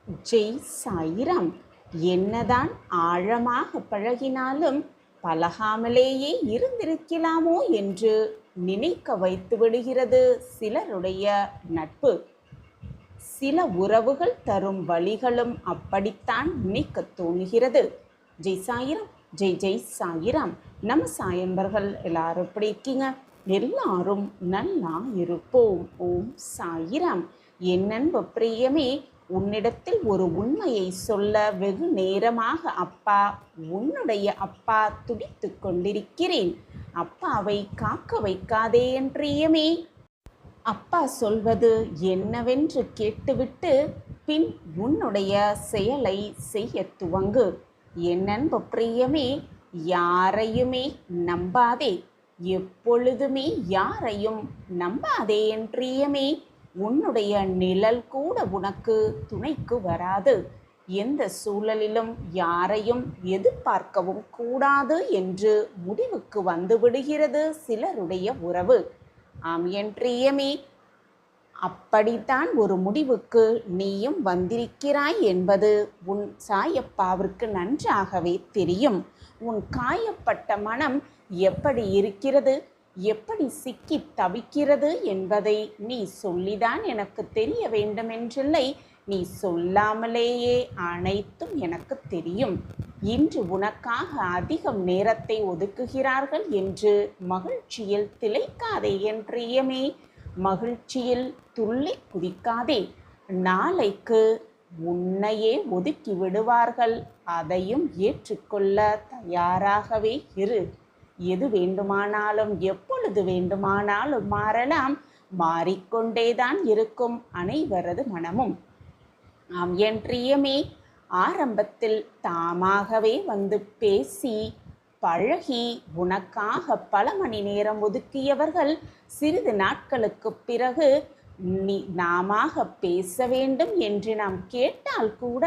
ஜெய் சாயிராம். என்னதான் ஆழமாக பழகினாலும் பழகாமலேயே இருந்திருக்கலாமோ என்று நினைக்க வைத்து விடுகிறது சிலருடைய நட்பு. சில உறவுகள் தரும் வழிகளும் அப்படித்தான் நினைக்க தோணுகிறது. ஜெய் சாயிராம், ஜெய் ஜெய் சாயிராம். நம்ம சாயம்பர்கள் எல்லாரும் எப்படி இருக்கீங்க? எல்லாரும் நல்லா இருப்போம். ஓம் சாயிராம். என் அன்பு பிரியமே, உன்னிடத்தில் ஒரு உண்மையை சொல்ல வெகு நேரமாக அப்பா, உன்னுடைய அப்பா துடித்து கொண்டிருக்கிறேன். அப்பாவை காக்க வைக்காதே என் பிரியமே. அப்பா சொல்வது என்னவென்று கேட்டுவிட்டு பின் உன்னுடைய செயலை செய்ய துவங்கு. என் அன்பு பிரியமே, யாரையுமே நம்பாதே. எப்பொழுதுமே யாரையும் நம்பாதே என் பிரியமே. உன்னுடைய நிழல் கூட உனக்கு துணைக்கு வராது. எந்த சூழலிலும் யாரையும் எதிர்பார்க்கவும் கூடாது என்று முடிவுக்கு வந்து விடுகிறது சிலருடைய உறவு. ஆம் என் பிரியமே, அப்படித்தான் ஒரு முடிவுக்கு நீயும் வந்திருக்கிறாய் என்பது உன் சாயப்பாவிற்கு நன்றாகவே தெரியும். உன் காயப்பட்ட மனம் எப்படி இருக்கிறது, எப்படி சிக்கி தவிக்கிறது என்பதை நீ சொல்லிதான் எனக்கு தெரிய வேண்டுமென்றில்லை. நீ சொல்லாமலேயே அனைத்தும் எனக்கு தெரியும். இன்று உனக்காக அதிகம் நேரத்தை ஒதுக்குகிறார்கள் என்று மகிழ்ச்சியில் திளைக்காதே என் பிரியமே. மகிழ்ச்சியில் துள்ளி குதிக்காதே. நாளைக்கு உன்னையே ஒதுக்கி விடுவார்கள். அதையும் ஏற்றுக்கொள்ள தயாராகவே இரு. எது வேண்டுமானாலும் எப்பொழுது வேண்டுமானாலும் மாறலாம். மாறிக்கொண்டேதான் இருக்கும் அனைவரது மனமும். ஆம் என் பிரியமே, ஆரம்பத்தில் தாமாகவே வந்து பேசி பழகி உனக்காக பல மணி நேரம் ஒதுக்கியவர்கள் சிறிது நாட்களுக்கு பிறகு நாமாக பேச வேண்டும் என்று நாம் கேட்டால் கூட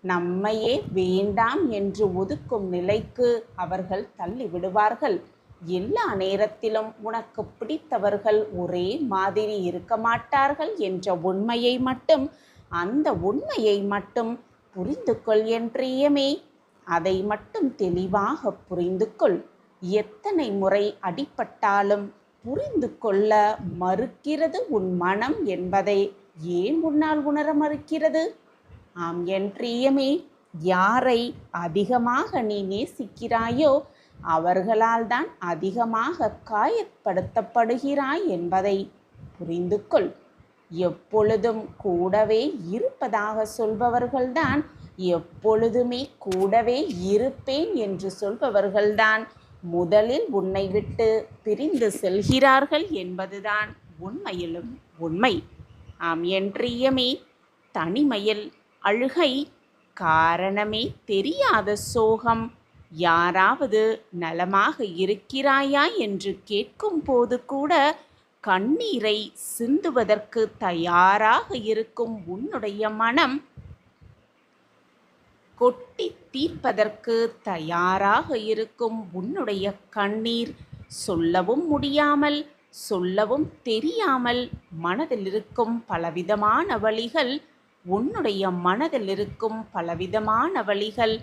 நம்மையே வேண்டாம் என்று ஒதுக்கும் நிலைக்கு அவர்கள் தள்ளிவிடுவார்கள். எல்லா நேரத்திலும் உனக்கு பிடித்தவர்கள் ஒரே மாதிரி இருக்க மாட்டார்கள் என்ற உண்மையை மட்டும், அந்த உண்மையை மட்டும் புரிந்து கொள் என் பிரியமே. அதை மட்டும் தெளிவாக புரிந்து கொள். எத்தனை முறை அடிபட்டாலும் புரிந்து கொள்ள மறுக்கிறது உன் மனம் என்பதை ஏன் உன்னால் உணர மறுக்கிறது? ஆம் என் பிரியமே, யாரை அதிகமாக நீ நேசிக்கிறாயோ அவர்களால் தான் அதிகமாக காயப்படுத்தப்படுகிறாய் என்பதை புரிந்து கொள். எப்பொழுதும் கூடவே இருப்பதாக சொல்பவர்கள்தான், எப்பொழுதுமே கூடவே இருப்பேன் என்று சொல்பவர்கள்தான் முதலில் உன்னை விட்டு பிரிந்து செல்கிறார்கள் என்பதுதான் உண்மையிலும் உண்மை. ஆம் என் பிரியமே, தனிமையில் அழுகை, காரணமே தெரியாத சோகம், யாராவது நலமாக இருக்கிறாயா என்று கேட்கும் போது கூட கண்ணீரை சிந்துவதற்கு தயாராக இருக்கும் உன்னுடைய மனம், கொட்டி தீர்ப்பதற்கு தயாராக இருக்கும் உன்னுடைய கண்ணீர், சொல்லவும் முடியாமல் சொல்லவும் தெரியாமல் மனதில் இருக்கும் பலவிதமான வழிகள், உன்னுடைய மனதில் இருக்கும் பலவிதமான வழிகள்,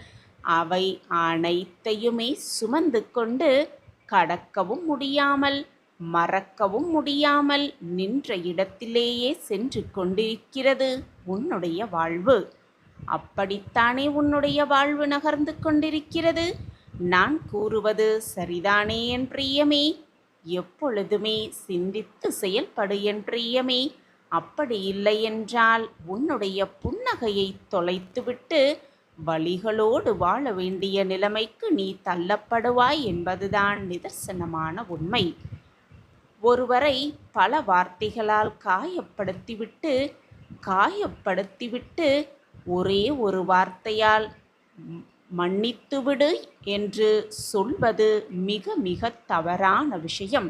அவை அனைத்தையுமே சுமந்து கொண்டு கடக்கவும் முடியாமல் மறக்கவும் முடியாமல் நின்ற இடத்திலேயே சென்று கொண்டிருக்கிறது உன்னுடைய வாழ்வு. அப்படித்தானே உன்னுடைய வாழ்வு நகர்ந்து கொண்டிருக்கிறது. நான் கூறுவது சரிதானே என் பிரியமே? எப்பொழுதுமே சிந்தித்து செயல்படு என் பிரியமே. அப்படி இல்லை என்றால் உன்னுடைய புன்னகையை தொலைத்துவிட்டு வலிகளோடு வாழ வேண்டிய நிலைமைக்கு நீ தள்ளப்படுவாய் என்பதுதான் நிதர்சனமான உண்மை. ஒருவரை பல வார்த்தைகளால் காயப்படுத்திவிட்டு ஒரே ஒரு வார்த்தையால் மன்னித்துவிடு என்று சொல்வது மிக மிக தவறான விஷயம்.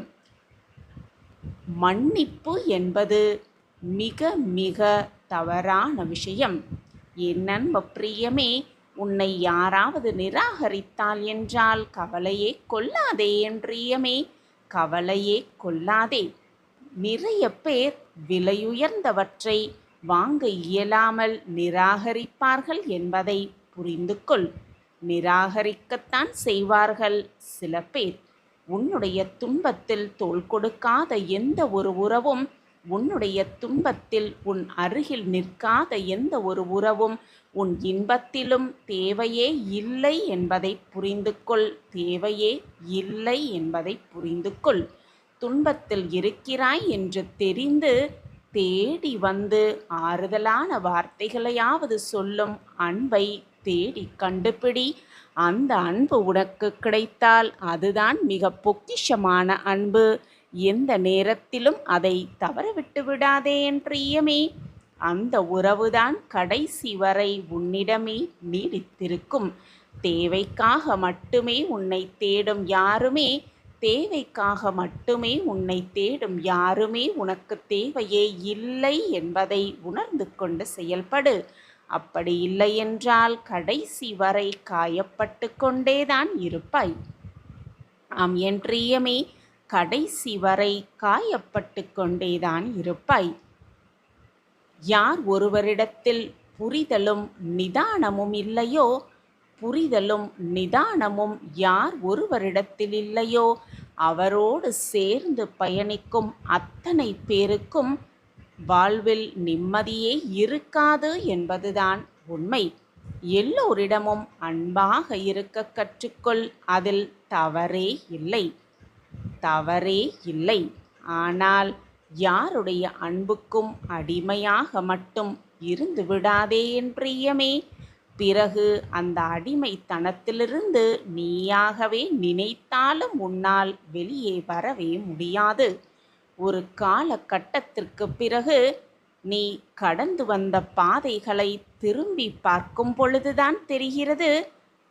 மன்னிப்பு என்பது மிக மிக தவறான விஷயம். என் அன்பு பிரியமே, உன்னை யாராவது நிராகரித்தால் என்றால் கவலையே கொள்ளாதே என் பிரியமே, கவலையே கொள்ளாதே. நிறைய பேர் விலையுயர்ந்தவற்றை வாங்க இயலாமல் நிராகரிப்பார்கள் என்பதை புரிந்து கொள். நிராகரிக்கத்தான் செய்வார்கள் சில பேர். உன்னுடைய துன்பத்தில் தோள் கொடுக்காத எந்த ஒரு உறவும், உன்னுடைய துன்பத்தில் உன் அருகில் நிற்காத எந்த ஒரு உறவும் உன் இன்பத்திலும் தேவையே இல்லை என்பதை புரிந்து கொள். தேவையே இல்லை என்பதை புரிந்து கொள். துன்பத்தில் இருக்கிறாய் என்று தெரிந்து தேடி வந்து ஆறுதலான வார்த்தைகளையாவது சொல்லும் அன்பை தேடி கண்டுபிடி. அந்த அன்பு உனக்கு கிடைத்தால் அதுதான் மிக பொக்கிஷமான அன்பு. எந்த நேரத்திலும் அதை தவறவிட்டு விடாதே என் பிரியமே. அந்த உறவுதான் கடைசி வரை உன்னிடமே நீடித்திருக்கும். தேவைக்காக மட்டுமே உன்னை தேடும் யாருமே தேவைக்காக மட்டுமே உன்னை தேடும் யாருமே உனக்கு தேவையே இல்லை என்பதை உணர்ந்து கொண்டு செயல்படு. அப்படி இல்லை என்றால் கடைசி வரை காயப்பட்டு கொண்டேதான் இருப்பாய். ஆம் என் பிரியமே, கடைசி வரை காயப்பட்டு கொண்டேதான் இருப்பாய். யார் ஒருவரிடத்தில் புரிதலும் நிதானமும் இல்லையோ, புரிதலும் நிதானமும் யார் ஒருவரிடத்தில் இல்லையோ அவரோடு சேர்ந்து பயணிக்கும் அத்தனை பேருக்கும் வாழ்வில் நிம்மதியே இருக்காது என்பதுதான் உண்மை. எல்லோரிடமும் அன்பாக இருக்க கற்றுக்கொள். அதில் தவறே இல்லை, தவறே இல்லை. ஆனால் யாருடைய அன்புக்கும் அடிமையாக மட்டும் இருந்து விடாதே என் பிரியமே. பிறகு அந்த அடிமைத்தனத்திலிருந்து நீயாகவே நினைத்தாலும் உன்னால் வெளியே வரவே முடியாது. ஒரு காலகட்டத்திற்கு பிறகு நீ கடந்து வந்த பாதைகளை திரும்பி பார்க்கும் பொழுதுதான் தெரிகிறது,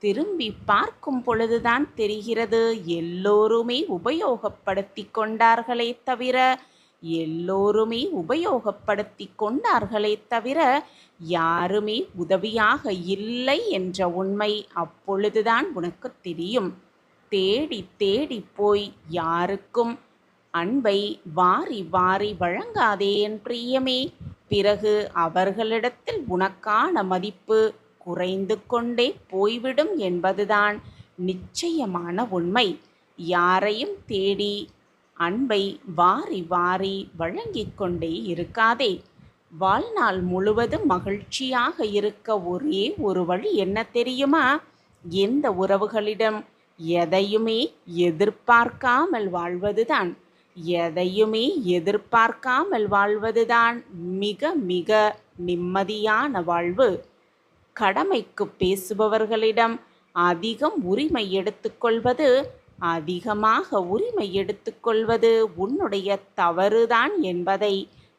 திரும்பி பார்க்கும் பொழுதுதான் தெரிகிறது எல்லோருமே உபயோகப்படுத்தி கொண்டார்களே தவிர எல்லோருமே உபயோகப்படுத்தி கொண்டார்களே தவிர யாருமே உதவியாக இல்லை என்ற உண்மை அப்பொழுதுதான் உனக்கு தெரியும். தேடி தேடி போய் யாருக்கும் அன்பை வாரி வாரி வழங்காதே என் பிரியமே. பிறகு அவர்களிடத்தில் உனக்கான மதிப்பு குறைந்து கொண்டே போய்விடும் என்பதுதான் நிச்சயமான உண்மை. யாரையும் தேடி அன்பை வாரி வாரி வழங்கிக் கொண்டே இருக்காதே. வாழ்நாள் முழுவதும் மகிழ்ச்சியாக இருக்க ஒரே ஒரு வழி என்ன தெரியுமா? எந்த உறவுகளிடம் எதையுமே எதிர்பார்க்காமல் வாழ்வதுதான். எதையுமே எதிர்பார்க்காமல் வாழ்வதுதான் மிக மிக நிம்மதியான வாழ்வு. கடமைக்கு பேசுபவர்களிடம் அதிகம் உரிமை எடுத்துக்கொள்வது, அதிகமாக உரிமை எடுத்துக்கொள்வது உன்னுடைய தவறுதான் என்பதை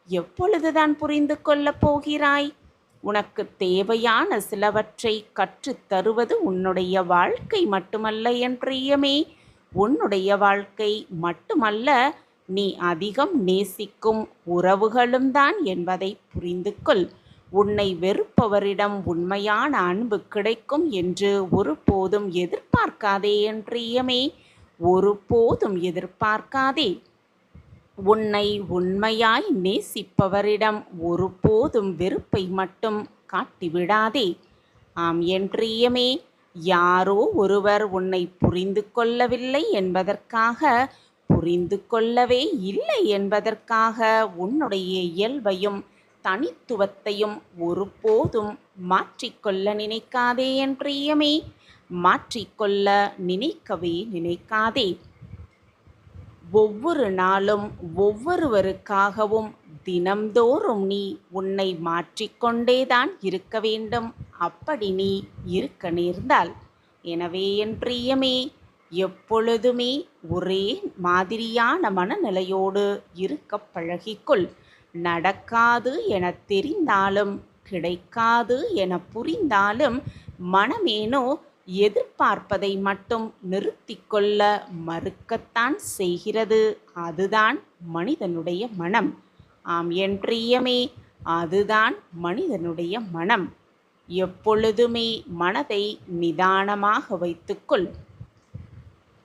எப்பொழுதுதான் புரிந்து கொள்ளப் போகிறாய்? உனக்கு தேவையான சிலவற்றை கற்றுத் தருவது உன்னுடைய வாழ்க்கை மட்டுமல்ல என் பிரியமே. உன்னுடைய வாழ்க்கை மட்டுமல்ல, நீ அதிகம் நேசிக்கும் உறவுகளும் தான் என்பதை புரிந்து கொள். உன்னை வெறுப்பவரிடம் உண்மையான அன்பு கிடைக்கும் என்று ஒருபோதும் எதிர்பார்க்காதே என் பிரியமே. ஒருபோதும் எதிர்பார்க்காதே. உன்னை உண்மையாய் நேசிப்பவரிடம் ஒருபோதும் வெறுப்பை மட்டும் காட்டிவிடாதே. ஆம் என் பிரியமே, யாரோ ஒருவர் உன்னை புரிந்து கொள்ளவில்லை என்பதற்காக, புரிந்து கொள்ளவே இல்லை என்பதற்காக உன்னுடைய இயல்பையும் தனித்துவத்தையும் ஒருபோதும் மாற்றிக்கொள்ள நினைக்காதே என் பிரியமே. மாற்றிக்கொள்ள நினைக்கவே நினைக்காதே. ஒவ்வொரு நாளும் ஒவ்வொருவருக்காகவும் தினம்தோறும் நீ உன்னை மாற்றிக்கொண்டேதான் இருக்க வேண்டும். அப்படி நீ இருக்க நேர்ந்தால், எனவே என் பிரியமே, எப்பொழுதுமே ஒரே மாதிரியான மனநிலையோடு இருக்க பழகிக்கொள். நடக்காது என தெரிந்தாலும், கிடைக்காது என புரிந்தாலும் மனமேனோ எதிர்பார்ப்பதை மட்டும் நிறுத்தி கொள்ள மறுக்கத்தான் செய்கிறது. அதுதான் மனிதனுடைய மனம். ஆம் என் பிரியமே, அதுதான் மனிதனுடைய மனம். எப்பொழுதுமே மனதை நிதானமாக வைத்துக்கொள்.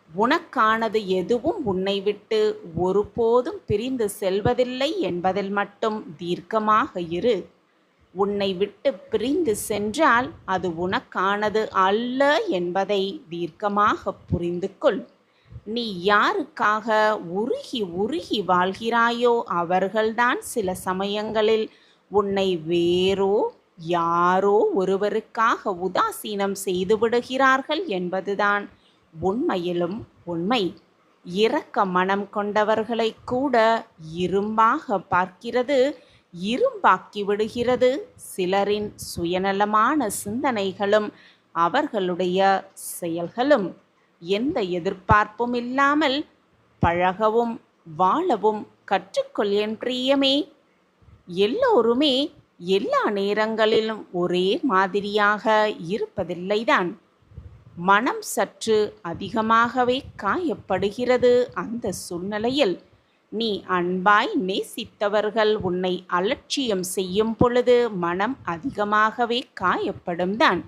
உனக்கானது எதுவும் உன்னை விட்டு ஒருபோதும் பிரிந்து செல்வதில்லை என்பதில் மட்டும் தீர்க்கமாக இரு. உன்னை விட்டு பிரிந்து சென்றால் அது உனக்கானது அல்ல என்பதை தீர்க்கமாக புரிந்து கொள். நீ யாருக்காக உருகி உருகி வாழ்கிறாயோ அவர்கள்தான் சில சமயங்களில் உன்னை வேறோ யாரோ ஒருவருக்காக உதாசீனம் செய்துவிடுகிறார்கள் என்பதுதான் உண்மையிலும் உண்மை. இரக்க மனம் கொண்டவர்களை கூட இரும்பாக பார்க்கிறது, இரும்பாக்கி விடுகிறது சிலரின் சுயநலமான சிந்தனைகளும் அவர்களுடைய செயல்களும். எந்த எதிர்பார்ப்பும் இல்லாமல் பழகவும் வாழவும் கற்றுக்கொள் என் பிரியமே. எல்லோருமே எல்லா நேரங்களிலும் ஒரே மாதிரியாக இருப்பதில்லைதான். மனம் சற்று அதிகமாகவே காயப்படுகிறது. அந்த சூழ்நிலையில் நீ அன்பாய் நேசித்தவர்கள் உன்னை அலட்சியம் செய்யும் பொழுது மனம் அதிகமாகவே காயப்படும் தான்.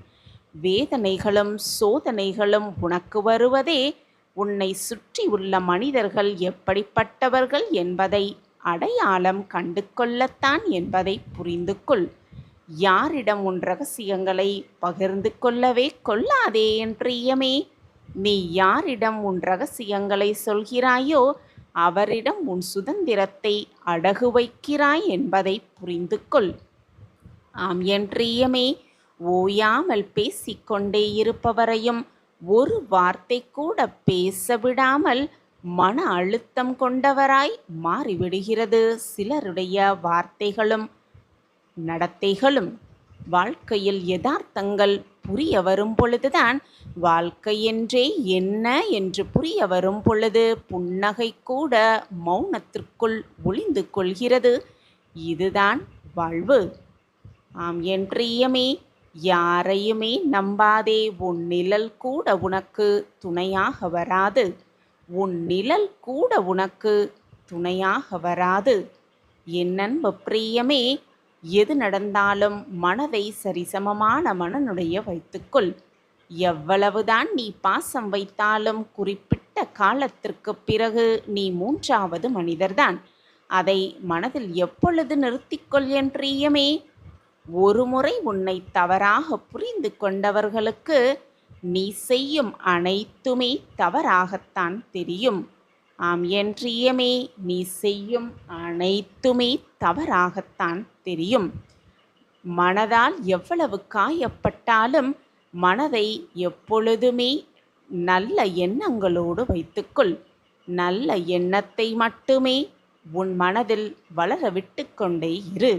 வேதனைகளும் சோதனைகளும் உனக்கு வருவதே உன்னை சுற்றி உள்ள மனிதர்கள் எப்படிப்பட்டவர்கள் என்பதை அடையாளம் கண்டு கொள்ளத்தான் என்பதை புரிந்து கொள். யாரிடம் உன் ரகசியங்களை பகிர்ந்து கொள்ளவே கொள்ளாதே என் பிரியமே. நீ யாரிடம் உன் ரகசியங்களை சொல்கிறாயோ அவரிடம் உன் சுதந்திரத்தை அடகு வைக்கிறாய் என்பதை புரிந்து கொள். ஆம் என் பிரியமே, ஓயாமல் பேசிக்கொண்டே இருப்பவரையும் ஒரு வார்த்தை கூட பேச விடாமல் மன அழுத்தம் கொண்டவராய் மாறிவிடுகிறது சிலருடைய வார்த்தைகளும் நடத்தைகளும். வாழ்க்கையில் யதார்த்தங்கள் புரிய வரும் பொழுதுதான் வாழ்க்கை என்றே என்ன என்று புரிய வரும் பொழுது புன்னகை கூட மௌனத்திற்குள் ஒளிந்து கொள்கிறது. இதுதான் வாழ்வு. ஆம் என் பிரியமே, யாரையுமே நம்பாதே. உன் நிழல் கூட உனக்கு துணையாக வராது. உன் நிழல் கூட உனக்கு துணையாக வராது. என் அன்பு பிரியமே, எது நடந்தாலும் மனதை சரிசமமான மனனுடைய வைத்துக்கொள். எவ்வளவுதான் நீ பாசம் வைத்தாலும் குறிப்பிட்ட காலத்திற்கு பிறகு நீ மூன்றாவது மனிதர்தான். அதை மனதில் எப்பொழுது நிறுத்திக்கொள் என் பிரியமே. ஒரு முறை உன்னை தவறாக புரிந்து கொண்டவர்களுக்கு நீ செய்யும் அனைத்துமே தவறாகத்தான் தெரியும். ஆம் என் பிரியமே, நீ செய்யும் அனைத்துமே தவறாகத்தான் தெரியும். மனதால் எவ்வளவு காயப்பட்டாலும் மனதை எப்பொழுதுமே நல்ல எண்ணங்களோடு வைத்துக்கொள். நல்ல எண்ணத்தை மட்டுமே உன் மனதில் வளர விட்டு கொண்டே இரு.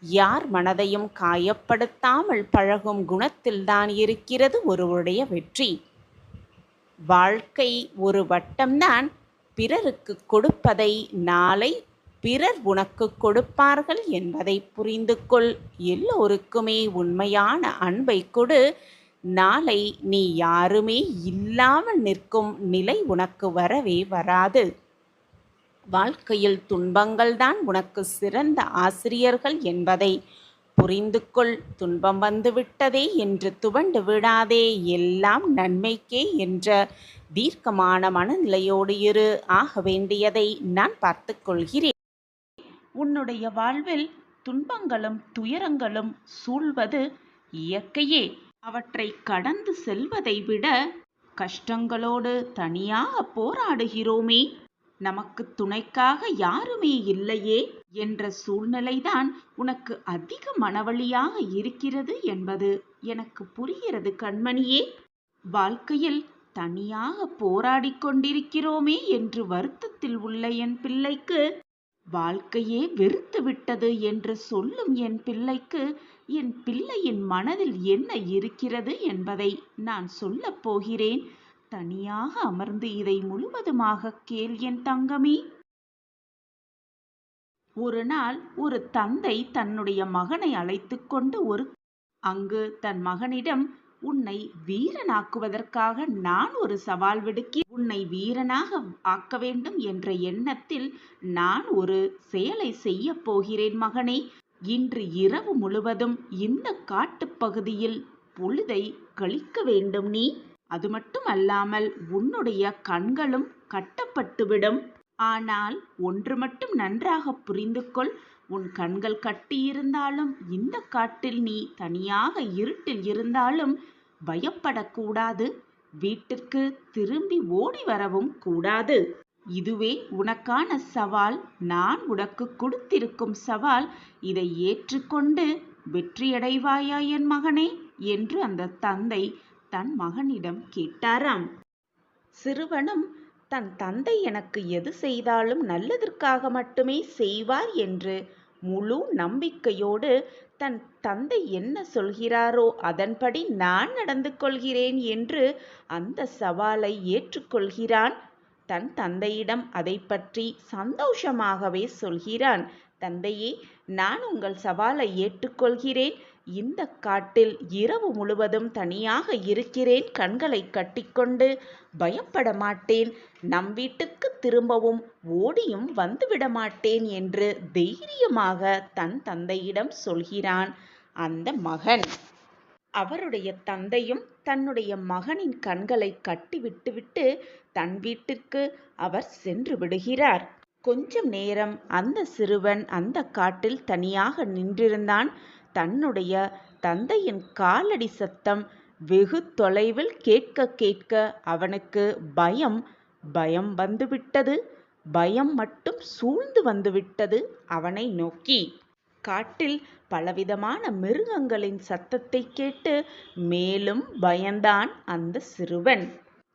யார் மனதையும் காயப்படுத்தாமல் பழகும் குணத்தில்தான் இருக்கிறது ஒருவருடைய வெற்றி. வாழ்க்கை ஒரு வட்டம்தான். பிறருக்கு கொடுப்பதை நாளை பிறர் உனக்கு கொடுப்பார்கள் என்பதை புரிந்து கொள். எல்லோருக்குமே உண்மையான அன்பை கொடு. நாளை நீ யாருமே இல்லாமல் நிற்கும் நிலை உனக்கு வரவே வராது. வாழ்க்கையில் துன்பங்கள்தான் உனக்கு சிறந்த ஆசிரியர்கள் என்பதை புரிந்து கொள். துன்பம் வந்துவிட்டதே என்று துவண்டு விடாதே. எல்லாம் நன்மைக்கே என்ற தீர்க்கமான மனநிலையோடு இரு. ஆக வேண்டியதை நான் பார்த்து கொள்கிறேன். உன்னுடைய வாழ்வில் துன்பங்களும் துயரங்களும் சூழ்வது இயற்கையே. அவற்றை கடந்து செல்வதை விட கஷ்டங்களோடு தனியாக போராடுகிறோமே, நமக்கு துணைக்காக யாருமே இல்லையே என்ற சூழ்நிலைதான் உனக்கு அதிக மனவலியாக இருக்கிறது என்பது எனக்கு புரிகிறது கண்மணியே. வாழ்க்கையில் தனியாக போராடி கொண்டிருக்கிறோமே என்று வருத்தத்தில் உள்ள என் பிள்ளைக்கு, வாழ்க்கையே வெறுத்து விட்டது என்று சொல்லும் என் பிள்ளைக்கு, என் பிள்ளையின் மனதில் என்ன இருக்கிறது என்பதை நான் சொல்லப் போகிறேன். தனியாக அமர்ந்து இதை முழுவதுமாக கேள் என் தங்கமே. ஒரு நாள் ஒரு தந்தை தன்னுடைய மகனை அழைத்து கொண்டு அங்கு தன் மகனிடம், உன்னை வீரனாக்குவதற்காக நான் ஒரு சவால் விடுக்கிறேன். உன்னை வீரனாக ஆக்க வேண்டும் என்ற எண்ணத்தில் நான் ஒரு செயலை செய்ய போகிறேன் மகனே. இன்று இரவு முழுவதும் இந்த காட்டுப்பகுதியில் பொழுதை கழிக்க வேண்டும் நீ. அது மட்டும் அல்லாமல் உன்னுடைய கண்களும் கட்டப்பட்டுவிடும். ஆனால் ஒன்று மட்டும் நன்றாக புரிந்து கொள். உன் கண்கள் கட்டியிருந்தாலும் இந்த காட்டில் நீ தனியாக இருட்டில் இருந்தாலும் பயப்படக்கூடாது. வீட்டிற்கு திரும்பி ஓடி வரவும் கூடாது. இதுவே உனக்கான சவால். நான் உனக்கு கொடுத்திருக்கும் சவால். இதை ஏற்றுக்கொண்டு வெற்றியடைவாயா என் மகனே என்று அந்த தந்தை தன் மகனிடம் கேட்டாராம். சிறுவனும் தன் தந்தை எனக்கு எது செய்தாலும் நல்லதற்காக மட்டுமே செய்வார் என்று முழு நம்பிக்கையோடு தன் தந்தை என்ன சொல்கிறாரோ அதன்படி நான் நடந்து கொள்கிறேன் என்று அந்த சவாலை ஏற்றுக்கொள்கிறான். தன் தந்தையிடம் அதை பற்றி சந்தோஷமாகவே சொல்கிறான். தந்தையே, நான் உங்கள் சவாலை ஏற்றுக்கொள்கிறேன். இந்த காட்டில் இரவு முழுவதும் தனியாக இருக்கிறேன். கண்களை கட்டிக்கொண்டு பயப்பட மாட்டேன். நம் வீட்டுக்கு திரும்பவும் ஓடியும் வந்துவிட மாட்டேன் என்று தைரியமாக தன் தந்தையிடம் சொல்கிறான் அந்த மகன். அவருடைய தந்தையும் தன்னுடைய மகனின் கண்களை கட்டி விட்டுவிட்டு தன் வீட்டிற்கு அவர் சென்று விடுகிறார். கொஞ்சம் நேரம் அந்த சிறுவன் அந்த காட்டில் தனியாக நின்றிருந்தான். தன்னுடைய தந்தையின் காலடி சத்தம் வெகு தொலைவில் கேட்க கேட்க அவனுக்கு பயம் வந்துவிட்டது. பயம் மட்டும் சூழ்ந்து வந்துவிட்டது அவனை நோக்கி. காட்டில் பலவிதமான மிருகங்களின் சத்தத்தை கேட்டு மேலும் பயந்தான் அந்த சிறுவன்.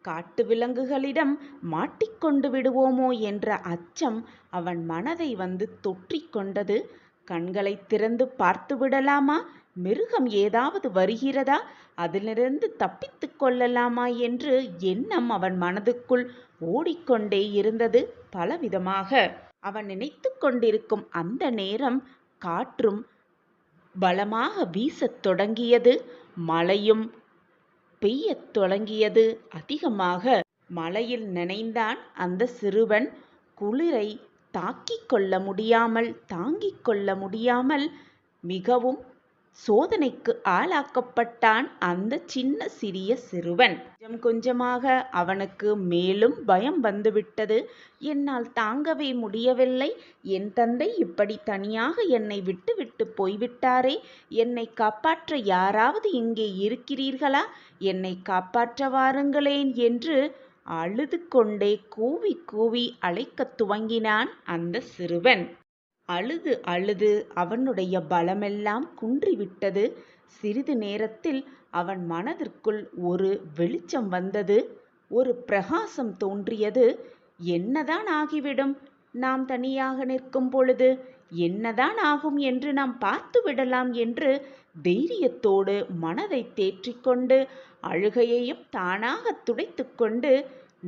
காட்டு விலங்குகளிடம் மாட்டிக்கொண்டு விடுவோமோ என்ற அச்சம் அவன் மனதை வந்து தொற்றிக் கொண்டது. கண்களை திறந்து பார்த்து விடலாமா? மிருகம் ஏதாவது வருகிறதா? அதிலிருந்து தப்பித்து கொள்ளலாமா என்று எண்ணம் அவன் மனதுக்குள் ஓடிக்கொண்டே இருந்தது. பலவிதமாக அவன் நினைத்து கொண்டிருக்கும் அந்த நேரம் காற்றும் பலமாக வீசத் தொடங்கியது. மழையும் பெய்யத் தொடங்கியது. அதிகமாக மழையில் நனைந்தான் அந்த சிறுவன். குளிரை தாங்கிக் கொள்ள முடியாமல் மிகவும் சோதனைக்கு ஆளாக்கப்பட்டான் அந்த சின்ன சிறிய சிறுவன். கொஞ்சம் கொஞ்சமாக அவனுக்கு மேலும் பயம் வந்துவிட்டது. என்னால் தாங்கவே முடியவில்லை. என் தந்தை இப்படி தனியாக என்னை விட்டுவிட்டு போய்விட்டாரே. என்னை காப்பாற்ற யாராவது இங்கே இருக்கிறீர்களா? என்னை காப்பாற்ற வாருங்களேன் என்று அழுது கொண்டே கூவி கூவி அழைக்கத் துவங்கினான் அந்த சிறுவன். அழுது அழுது அவனுடைய பலமெல்லாம் குன்றிவிட்டது. சிறிது நேரத்தில் அவன் மனதிற்குள் ஒரு வெளிச்சம் வந்தது. ஒரு பிரகாசம் தோன்றியது. என்னதான் ஆகிவிடும்? நாம் தனியாக நிற்கும் பொழுது என்னதான் ஆகும் என்று நாம் பார்த்து விடலாம் என்று தைரியத்தோடு மனதை தேற்றிக்கொண்டு அழுகையையும் தானாக துடைத்து கொண்டு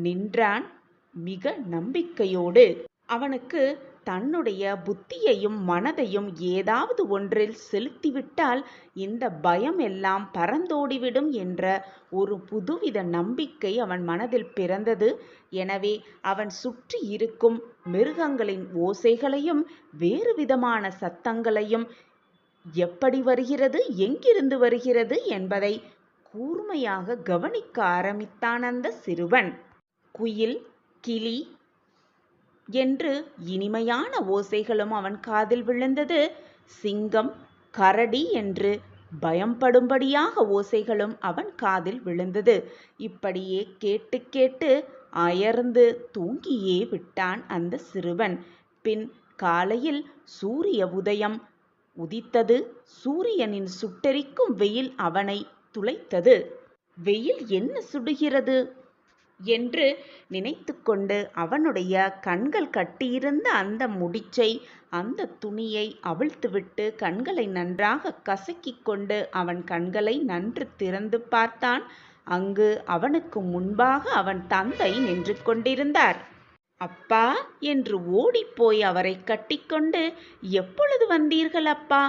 நின்றான் மிக நம்பிக்கையோடு. அவனுக்கு தன்னுடைய புத்தியையும் மனதையும் ஏதாவது ஒன்றில் செலுத்திவிட்டால் இந்த பயம் எல்லாம் பறந்தோடிவிடும் என்ற ஒரு புதுவித நம்பிக்கை அவன் மனதில் பிறந்தது. எனவே அவன் சுற்றி இருக்கும் மிருகங்களின் ஓசைகளையும் வேறு விதமான சத்தங்களையும் எப்படி வருகிறது, எங்கிருந்து வருகிறது என்பதை கூர்மையாக கவனிக்க ஆரம்பித்தான் அந்த சிறுவன். குயில், கிளி என்று இனிமையான ஓசைகளும் அவன் காதில் விழுந்தது. சிங்கம், கரடி என்று பயப்படும்படியாக ஓசைகளும் அவன் காதில் விழுந்தது. இப்படியே கேட்டு கேட்டு அயர்ந்து தூங்கியே விட்டான் அந்த சிறுவன். பின் காலையில் சூரிய உதயம் உதித்தது. சூரியனின் சுட்டெரிக்கும் வெயில் அவனை துளைத்தது. வெயில் என்ன சுடுகிறது என்று நினைத்து கொண்டு அவனுடைய கண்கள் கட்டியிருந்த அந்த முடிச்சை, அந்த துணியை அவிழ்த்துவிட்டு கண்களை நன்றாக கசக்கிக் கொண்டு அவன் கண்களை நன்று திறந்து பார்த்தான். அங்கு அவனுக்கு முன்பாக அவன் தந்தை நின்று கொண்டிருந்தார். அப்பா என்று ஓடிப்போய் அவரை கட்டிக்கொண்டு, எப்பொழுது வந்தீர்கள் அப்பா?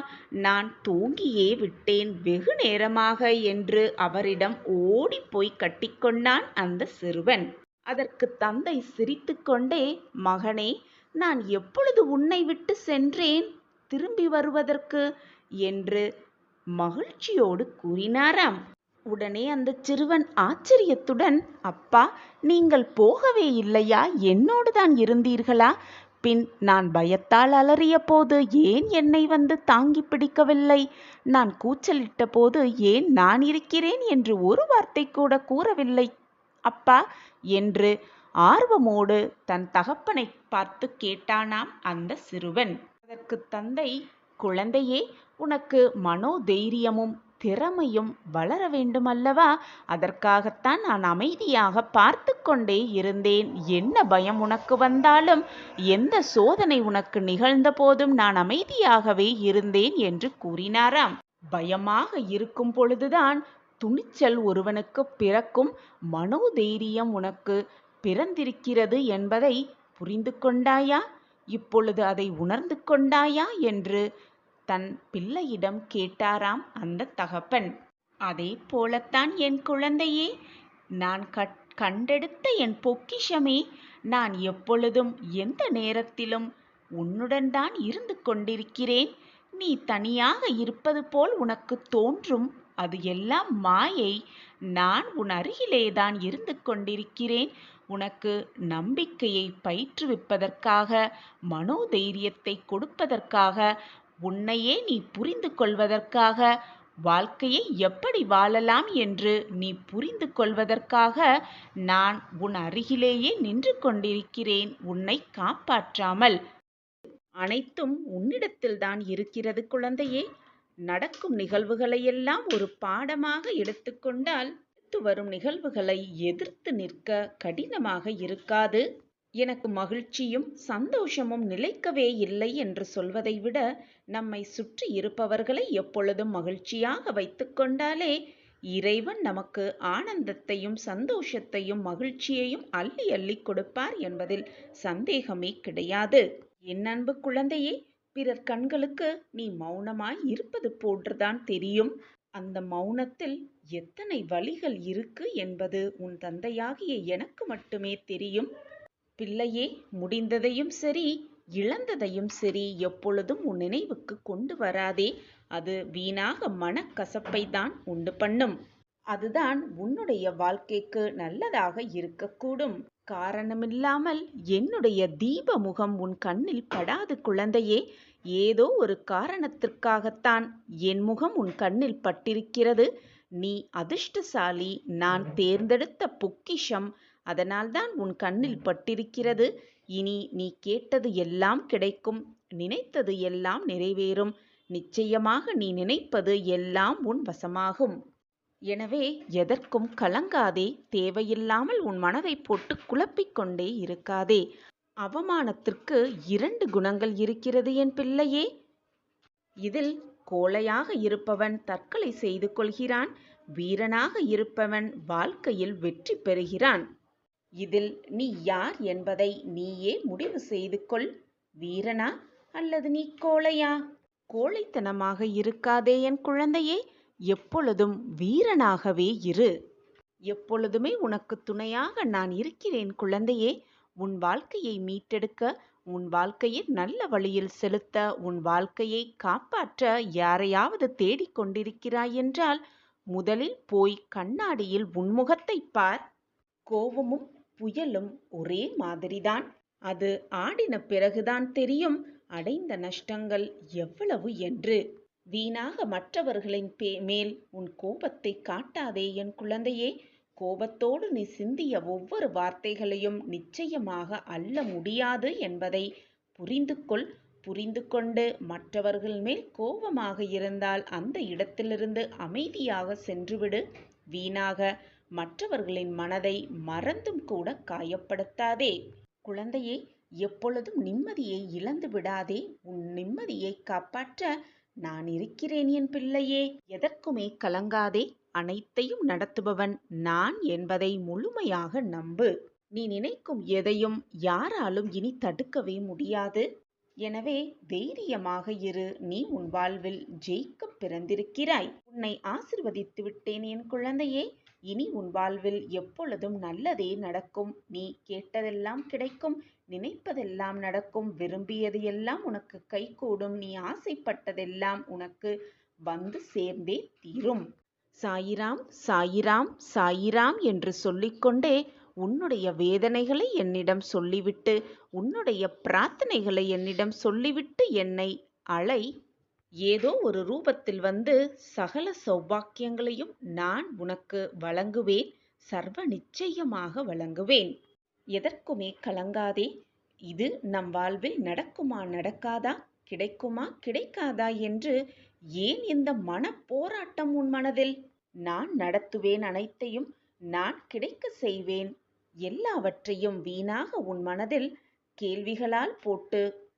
நான் தூங்கியே விட்டேன் வெகு நேரமாக என்று அவரிடம் ஓடிப்போய் கட்டிக்கொண்டான் அந்த சிறுவன். அதற்கு தந்தை சிரித்து கொண்டே, மகனே, நான் எப்பொழுது உன்னை விட்டு சென்றேன் திரும்பி வருவதற்கு என்று மகிழ்ச்சியோடு கூறினாராம். உடனே அந்த சிறுவன் ஆச்சரியத்துடன், அப்பா, நீங்கள் போகவே இல்லையா? என்னோடு தான் இருந்தீர்களா? பின் நான் பயத்தால் அலறிய போது ஏன் என்னை வந்து தாங்கி பிடிக்கவில்லை? நான் கூச்சலிட்ட போது ஏன் நான் இருக்கிறேன் என்று ஒரு வார்த்தை கூட கூறவில்லை அப்பா என்று ஆர்வமோடு தன் தகப்பனை பார்த்து கேட்டானாம் அந்த சிறுவன். அதற்கு தந்தை, குழந்தையே, உனக்கு மனோதைரியமும் திறமையும் வளர வேண்டுமல்லவா? அதற்காகத்தான் நான் அமைதியாக பார்த்து கொண்டே இருந்தேன். என்ன பயம் உனக்கு வந்தாலும், எந்த சோதனை உனக்கு நிகழ்ந்த போதும் நான் அமைதியாகவே இருந்தேன் என்று கூறினாராம். பயமாக இருக்கும் பொழுதுதான் துணிச்சல் ஒருவனுக்கு பிறக்கும். மனோதைரியம் உனக்கு பிறந்திருக்கிறது என்பதை புரிந்து கொண்டாயா? இப்பொழுது அதை உணர்ந்து கொண்டாயா என்று தன் பிள்ளையிடம் கேட்டாராம் அந்த தகப்பன். அதே போலத்தான் என் குழந்தையே, நான் கண்டெடுத்த என் பொக்கிஷமே, நான் எப்பொழுதும் எந்த நேரத்திலும் உன்னுடன் தான் இருந்து கொண்டிருக்கிறேன். நீ தனியாக இருப்பது போல் உனக்கு தோன்றும், அது எல்லாம் மாயை. நான் உன் அருகிலேதான் இருந்து கொண்டிருக்கிறேன். உனக்கு நம்பிக்கையை பயிற்றுவிப்பதற்காக, மனோதைரியத்தை கொடுப்பதற்காக, உன்னையே நீ புரிந்து கொள்வதற்காக, வாழ்க்கையை எப்படி வாழலாம் என்று நீ புரிந்து கொள்வதற்காக நான் உன் அருகிலேயே நின்று கொண்டிருக்கிறேன், உன்னை காப்பாற்றாமல். அனைத்தும் உன்னிடத்தில்தான் இருக்கிறது குழந்தையே. நடக்கும் நிகழ்வுகளையெல்லாம் ஒரு பாடமாக எடுத்துக்கொண்டால் வரும் நிகழ்வுகளை எதிர்த்து நிற்க கடினமாக இருக்காது. எனக்கு மகிழ்ச்சியும் சந்தோஷமும் நிலைக்கவே இல்லை என்று சொல்வதை விட, நம்மை சுற்றி இருப்பவர்களை எப்பொழுதும் மகிழ்ச்சியாக வைத்துக்கொண்டாலே இறைவன் நமக்கு ஆனந்தத்தையும் சந்தோஷத்தையும் மகிழ்ச்சியையும் அள்ளி அள்ளி கொடுப்பார் என்பதில் சந்தேகமே கிடையாது. என் அன்பு குழந்தையே, பிறர் கண்களுக்கு நீ மௌனமாய் இருப்பது போன்றுதான் தெரியும். அந்த மௌனத்தில் எத்தனை வலிகள் இருக்கு என்பது உன் தந்தையாகிய எனக்கு மட்டுமே தெரியும். பிள்ளையே, முடிந்ததையும் சரி இழந்ததையும் சரி எப்பொழுதும் உன் நினைவுக்கு கொண்டு வராதே. அது வீணாக மனக்கசப்பை தான் உண்டு பண்ணும். அதுதான் உன்னுடைய வாழ்க்கைக்கு நல்லதாக இருக்கக்கூடும். காரணமில்லாமல் என்னுடைய தீப முகம் உன் கண்ணில் படாது குழந்தையே. ஏதோ ஒரு காரணத்திற்காகத்தான் என் முகம் உன் கண்ணில் பட்டிருக்கிறது. நீ அதிர்ஷ்டசாலி, நான் தேர்ந்தெடுத்த பொக்கிஷம், அதனால்தான் உன் கண்ணில் பட்டிருக்கிறது. இனி நீ கேட்டது எல்லாம் கிடைக்கும், நினைத்தது எல்லாம் நிறைவேறும். நிச்சயமாக நீ நினைப்பது எல்லாம் உன் வசமாகும். எனவே எதற்கும் கலங்காதே. தேவையில்லாமல் உன் மனதை போட்டு குழப்பிக்கொண்டே இருக்காதே. அவமானத்திற்கு 2 குணங்கள் இருக்கிறது என் பிள்ளையே. இதில் கோழையாக இருப்பவன் தற்கொலை செய்து கொள்கிறான், வீரனாக இருப்பவன் வாழ்க்கையில் வெற்றி பெறுகிறான். இதில் நீ யார் என்பதை நீயே முடிவு செய்து கொள். வீரனா அல்லது நீ கோழையா? கோழைத்தனமாக இருக்காதே என் குழந்தையே. எப்பொழுதும் வீரனாகவே இரு. எப்பொழுதுமே உனக்கு துணையாக நான் இருக்கிறேன் குழந்தையே. உன் வாழ்க்கையை மீட்டெடுக்க, உன் வாழ்க்கையை நல்ல வழியில் செலுத்த, உன் வாழ்க்கையை காப்பாற்ற யாரையாவது தேடிக்கொண்டிருக்கிறாய் என்றால் முதலில் போய் கண்ணாடியில் உன்முகத்தை பார். கோபமும் புயலும் ஒரே மாதிரிதான். அது ஆடின பிறகுதான் தெரியும் அடைந்த நஷ்டங்கள் எவ்வளவு என்று. வீணாக மற்றவர்களின் மேல் உன் கோபத்தை காட்டாதே என் குழந்தையே. கோபத்தோடு நீ சிந்திய ஒவ்வொரு வார்த்தைகளையும் நிச்சயமாக அள்ள முடியாது என்பதை புரிந்து கொள். புரிந்து கொண்டு மற்றவர்கள் மேல் கோபமாக இருந்தால் அந்த இடத்திலிருந்து அமைதியாக சென்றுவிடு. வீணாக மற்றவர்களின் மனதை மறந்தும் கூட காயப்படுத்தாதே. குழந்தையே, எப்பொழுதும் நிம்மதியை இழந்து விடாதே. உன் நிம்மதியை காப்பாற்ற நான் இருக்கிறேன் என் பிள்ளையே. எதற்குமே கலங்காதே. அனைத்தையும் நடத்துபவன் நான் என்பதை முழுமையாக நம்பு. நீ நினைக்கும் எதையும் யாராலும் இனி தடுக்கவே முடியாது. எனவே தைரியமாக இரு. நீ உன் வாழ்வில் ஜெயிக்க பிறந்திருக்கிறாய். உன்னை ஆசிர்வதித்து விட்டேன் என் குழந்தையே. இனி உன் வாழ்வில் எப்பொழுதும் நல்லதே நடக்கும். நீ கேட்டதெல்லாம் கிடைக்கும், நினைப்பதெல்லாம் நடக்கும், விரும்பியது எல்லாம் உனக்கு கைகூடும். நீ ஆசைப்பட்டதெல்லாம் உனக்கு வந்து சேர்ந்தே தீரும். சாயிராம் சாயிராம் சாயிராம் என்று சொல்லிக்கொண்டே உன்னுடைய வேதனைகளை என்னிடம் சொல்லிவிட்டு, உன்னுடைய பிரார்த்தனைகளை என்னிடம் சொல்லிவிட்டு என்னை அழை. ஏதோ ஒரு ரூபத்தில் வந்து சகல சௌபாக்கியங்களையும் நான் உனக்கு வழங்குவேன். சர்வ நிச்சயமாக வழங்குவேன். எதற்குமே கலங்காதே. இது நம் வாழ்வில் நடக்குமா நடக்காதா, கிடைக்குமா கிடைக்காதா என்று ஏன் இந்த மனப்போராட்டம் உன் மனதில்? நான் நடத்துவேன் அனைத்தையும். நான் கிடைக்க செய்வேன். எல்லாவற்றையும் வீணாக உன் மனதில் கேள்விகளால் போட்டு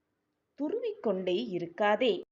துருவிக்கொண்டே இருக்காதே.